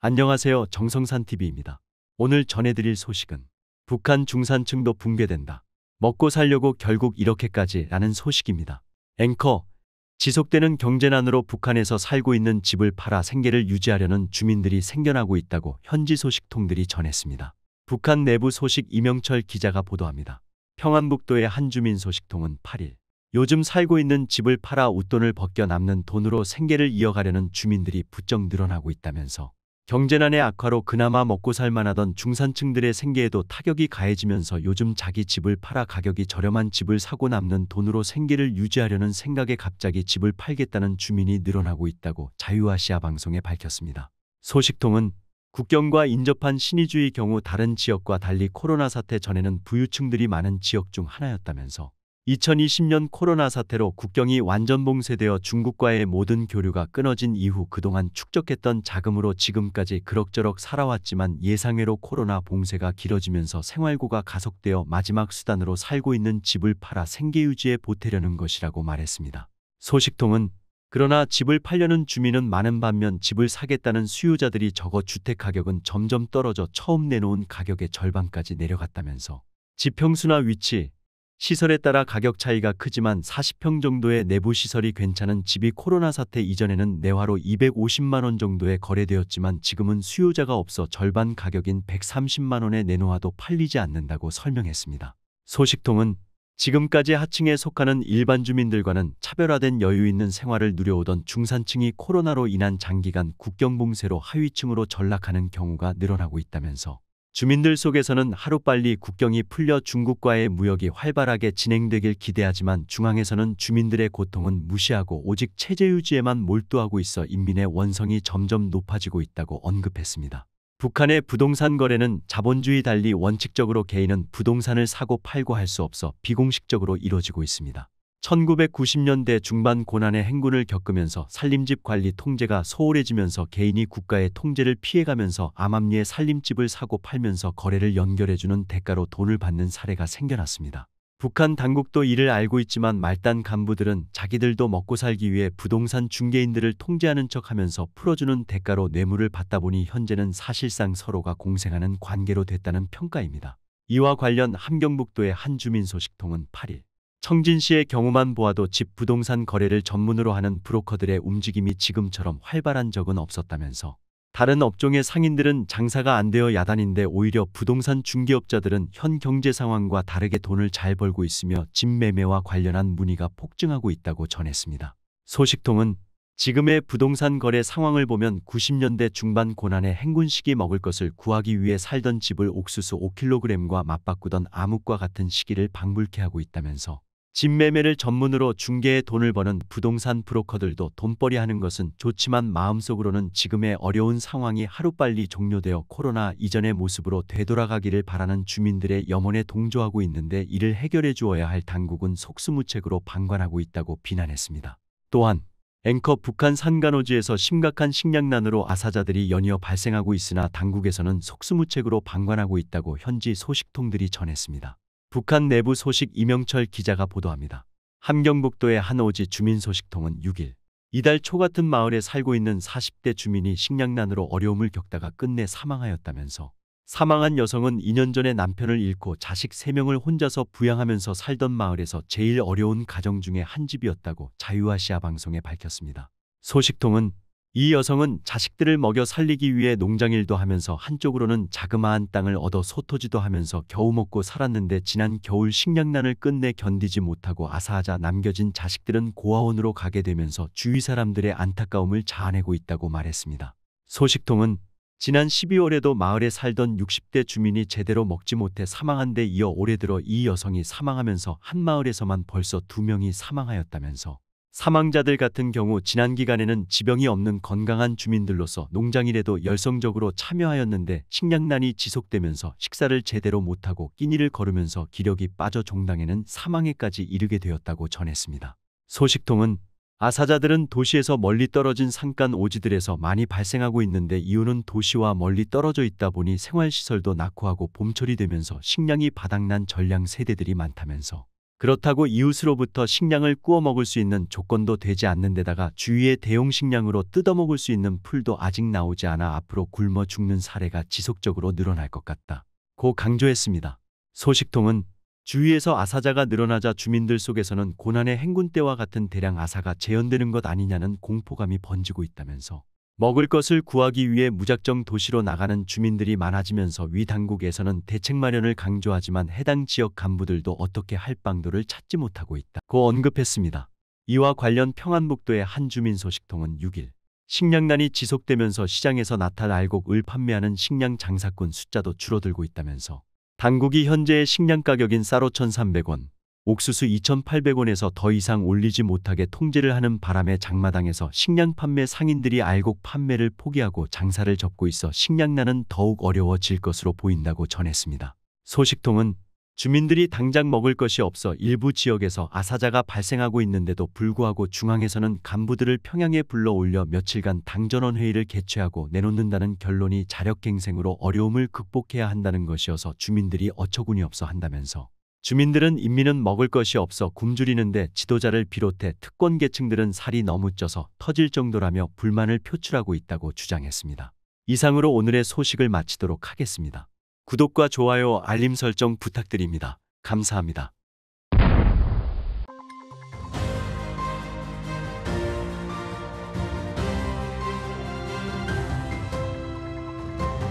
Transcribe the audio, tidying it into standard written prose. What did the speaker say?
안녕하세요. 정성산TV입니다. 오늘 전해드릴 소식은 북한 중산층도 붕괴된다. 먹고 살려고 결국 이렇게까지 라는 소식입니다. 앵커, 지속되는 경제난으로 북한에서 살고 있는 집을 팔아 생계를 유지하려는 주민들이 생겨나고 있다고 현지 소식통들이 전했습니다. 북한 내부 소식 이명철 기자가 보도합니다. 평안북도의 한 주민 소식통은 8일 요즘 살고 있는 집을 팔아 웃돈을 벗겨 남는 돈으로 생계를 이어가려는 주민들이 부쩍 늘어나고 있다면서 경제난의 악화로 그나마 먹고 살만하던 중산층들의 생계에도 타격이 가해지면서 요즘 자기 집을 팔아 가격이 저렴한 집을 사고 남는 돈으로 생계를 유지하려는 생각에 갑자기 집을 팔겠다는 주민이 늘어나고 있다고 자유아시아 방송에 밝혔습니다. 소식통은 국경과 인접한 신의주의 경우 다른 지역과 달리 코로나 사태 전에는 부유층들이 많은 지역 중 하나였다면서 2020년 코로나 사태로 국경이 완전 봉쇄되어 중국과의 모든 교류가 끊어진 이후 그동안 축적했던 자금으로 지금까지 그럭저럭 살아왔지만 예상외로 코로나 봉쇄가 길어지면서 생활고가 가속되어 마지막 수단으로 살고 있는 집을 팔아 생계 유지에 보태려는 것이라고 말했습니다. 소식통은 그러나 집을 팔려는 주민은 많은 반면 집을 사겠다는 수요자들이 적어 주택 가격은 점점 떨어져 처음 내놓은 가격의 절반까지 내려갔다면서 집 평수나 위치, 시설에 따라 가격 차이가 크지만 40평 정도의 내부 시설이 괜찮은 집이 코로나 사태 이전에는 내화로 250만 원 정도에 거래되었지만 지금은 수요자가 없어 절반 가격인 130만 원에 내놓아도 팔리지 않는다고 설명했습니다. 소식통은 지금까지 하층에 속하는 일반 주민들과는 차별화된 여유 있는 생활을 누려오던 중산층이 코로나로 인한 장기간 국경 봉쇄로 하위층으로 전락하는 경우가 늘어나고 있다면서 주민들 속에서는 하루빨리 국경이 풀려 중국과의 무역이 활발하게 진행되길 기대하지만 중앙에서는 주민들의 고통은 무시하고 오직 체제 유지에만 몰두하고 있어 인민의 원성이 점점 높아지고 있다고 언급했습니다. 북한의 부동산 거래는 자본주의 달리 원칙적으로 개인은 부동산을 사고 팔고 할 수 없어 비공식적으로 이루어지고 있습니다. 1990년대 중반 고난의 행군을 겪으면서 살림집 관리 통제가 소홀해지면서 개인이 국가의 통제를 피해가면서 암암리에 살림집을 사고 팔면서 거래를 연결해주는 대가로 돈을 받는 사례가 생겨났습니다. 북한 당국도 이를 알고 있지만 말단 간부들은 자기들도 먹고 살기 위해 부동산 중개인들을 통제하는 척하면서 풀어주는 대가로 뇌물을 받다 보니 현재는 사실상 서로가 공생하는 관계로 됐다는 평가입니다. 이와 관련 함경북도의 한 주민 소식통은 8일 청진시의 경우만 보아도 집 부동산 거래를 전문으로 하는 브로커들의 움직임이 지금처럼 활발한 적은 없었다면서 다른 업종의 상인들은 장사가 안 되어 야단인데 오히려 부동산 중개업자들은 현 경제 상황과 다르게 돈을 잘 벌고 있으며 집 매매와 관련한 문의가 폭증하고 있다고 전했습니다. 소식통은 지금의 부동산 거래 상황을 보면 90년대 중반 고난의 행군 시기 먹을 것을 구하기 위해 살던 집을 옥수수 5kg과 맞바꾸던 암흑과 같은 시기를 방불케 하고 있다면서 집 매매를 전문으로 중개해 돈을 버는 부동산 브로커들도 돈벌이 하는 것은 좋지만 마음속으로는 지금의 어려운 상황이 하루빨리 종료되어 코로나 이전의 모습으로 되돌아가기를 바라는 주민들의 염원에 동조하고 있는데 이를 해결해 주어야 할 당국은 속수무책으로 방관하고 있다고 비난했습니다. 또한 앵커 북한 산간오지에서 심각한 식량난으로 아사자들이 연이어 발생하고 있으나 당국에서는 속수무책으로 방관하고 있다고 현지 소식통들이 전했습니다. 북한 내부 소식 이명철 기자가 보도합니다. 함경북도의 한 오지 주민 소식통은 6일 이달 초 같은 마을에 살고 있는 40대 주민이 식량난으로 어려움을 겪다가 끝내 사망하였다면서 사망한 여성은 2년 전에 남편을 잃고 자식 3명을 혼자서 부양하면서 살던 마을에서 제일 어려운 가정 중에 한 집이었다고 자유아시아 방송에 밝혔습니다. 소식통은 이 여성은 자식들을 먹여 살리기 위해 농장일도 하면서 한쪽으로는 자그마한 땅을 얻어 소토지도 하면서 겨우 먹고 살았는데 지난 겨울 식량난을 끝내 견디지 못하고 아사하자 남겨진 자식들은 고아원으로 가게 되면서 주위 사람들의 안타까움을 자아내고 있다고 말했습니다. 소식통은 지난 12월에도 마을에 살던 60대 주민이 제대로 먹지 못해 사망한 데 이어 올해 들어 이 여성이 사망하면서 한 마을에서만 벌써 2명이 사망하였다면서 사망자들 같은 경우 지난 기간에는 지병이 없는 건강한 주민들로서 농장일에도 열성적으로 참여하였는데 식량난이 지속되면서 식사를 제대로 못하고 끼니를 거르면서 기력이 빠져 종당에는 사망에까지 이르게 되었다고 전했습니다. 소식통은 아사자들은 도시에서 멀리 떨어진 산간 오지들에서 많이 발생하고 있는데 이유는 도시와 멀리 떨어져 있다 보니 생활시설도 낙후하고 봄철이 되면서 식량이 바닥난 전량 세대들이 많다면서 그렇다고 이웃으로부터 식량을 꾸어 먹을 수 있는 조건도 되지 않는 데다가 주위의 대용 식량으로 뜯어먹을 수 있는 풀도 아직 나오지 않아 앞으로 굶어 죽는 사례가 지속적으로 늘어날 것 같다. 고 강조했습니다. 소식통은 주위에서 아사자가 늘어나자 주민들 속에서는 고난의 행군 때와 같은 대량 아사가 재현되는 것 아니냐는 공포감이 번지고 있다면서 먹을 것을 구하기 위해 무작정 도시로 나가는 주민들이 많아지면서 위 당국에서는 대책 마련을 강조하지만 해당 지역 간부들도 어떻게 할 방도를 찾지 못하고 있다고 언급했습니다. 이와 관련 평안북도의 한 주민 소식통은 6일 식량난이 지속되면서 시장에서 나탈 알곡을 판매하는 식량 장사꾼 숫자도 줄어들고 있다면서 당국이 현재의 식량 가격인 쌀 5,300원, 옥수수 2,800원에서 더 이상 올리지 못하게 통제를 하는 바람에 장마당에서 식량 판매 상인들이 알곡 판매를 포기하고 장사를 접고 있어 식량난은 더욱 어려워질 것으로 보인다고 전했습니다. 소식통은 주민들이 당장 먹을 것이 없어 일부 지역에서 아사자가 발생하고 있는데도 불구하고 중앙에서는 간부들을 평양에 불러올려 며칠간 당전원 회의를 개최하고 내놓는다는 결론이 자력갱생으로 어려움을 극복해야 한다는 것이어서 주민들이 어처구니 없어 한다면서 주민들은 인민은 먹을 것이 없어 굶주리는데 지도자를 비롯해 특권 계층들은 살이 너무 쪄서 터질 정도라며 불만을 표출하고 있다고 주장했습니다. 이상으로 오늘의 소식을 마치도록 하겠습니다. 구독과 좋아요, 알림 설정 부탁드립니다. 감사합니다.